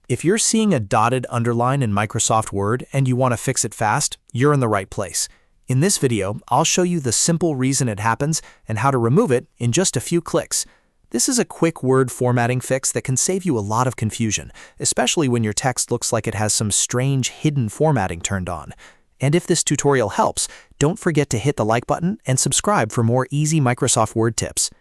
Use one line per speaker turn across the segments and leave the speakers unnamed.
If you're seeing a dotted underline in Microsoft Word and you want to fix it fast, you're in the right place. In this video, I'll show you the simple reason it happens and how to remove it in just a few clicks. This is a quick word formatting fix that can save you a lot of confusion, especially when your text looks like it has some strange hidden formatting turned on. And if this tutorial helps, don't forget to hit the like button and subscribe for more easy Microsoft Word tips.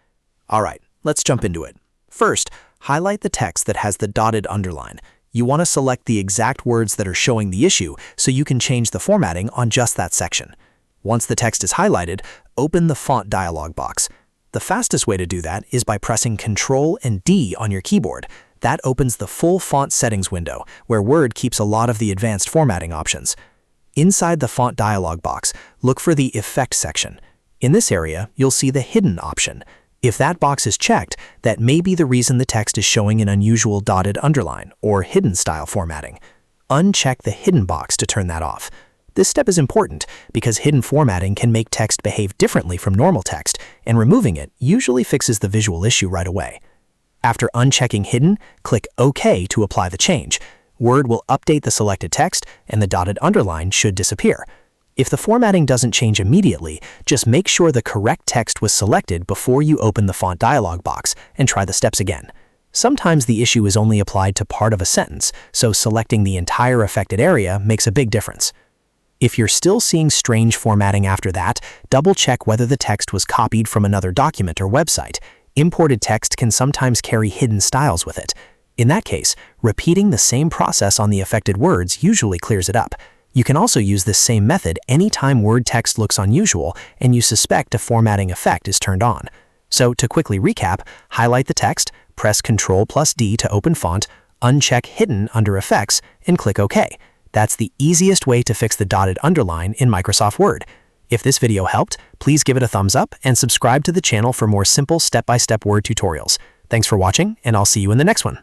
Alright, let's jump into it. First, highlight the text that has the dotted underline. You want to select the exact words that are showing the issue so you can change the formatting on just that section. Once the text is highlighted, open the font dialog box. The fastest way to do that is by pressing Ctrl and D on your keyboard. That opens the full font settings window, where Word keeps a lot of the advanced formatting options. Inside the font dialog box, look for the Effect section. In this area, you'll see the Hidden option. If that box is checked, that may be the reason the text is showing an unusual dotted underline or hidden style formatting. Uncheck the Hidden box to turn that off. This step is important because hidden formatting can make text behave differently from normal text, and removing it usually fixes the visual issue right away. After unchecking Hidden, click OK to apply the change. Word will update the selected text, and the dotted underline should disappear. If the formatting doesn't change immediately, just make sure the correct text was selected before you open the font dialog box and try the steps again. Sometimes the issue is only applied to part of a sentence, so selecting the entire affected area makes a big difference. If you're still seeing strange formatting after that, double-check whether the text was copied from another document or website. Imported text can sometimes carry hidden styles with it. In that case, repeating the same process on the affected words usually clears it up. You can also use this same method anytime Word text looks unusual and you suspect a formatting effect is turned on. So to quickly recap, highlight the text, press Ctrl+D to open font, uncheck Hidden under Effects, and click OK. That's the easiest way to fix the dotted underline in Microsoft Word. If this video helped, please give it a thumbs up and subscribe to the channel for more simple step-by-step Word tutorials. Thanks for watching, and I'll see you in the next one.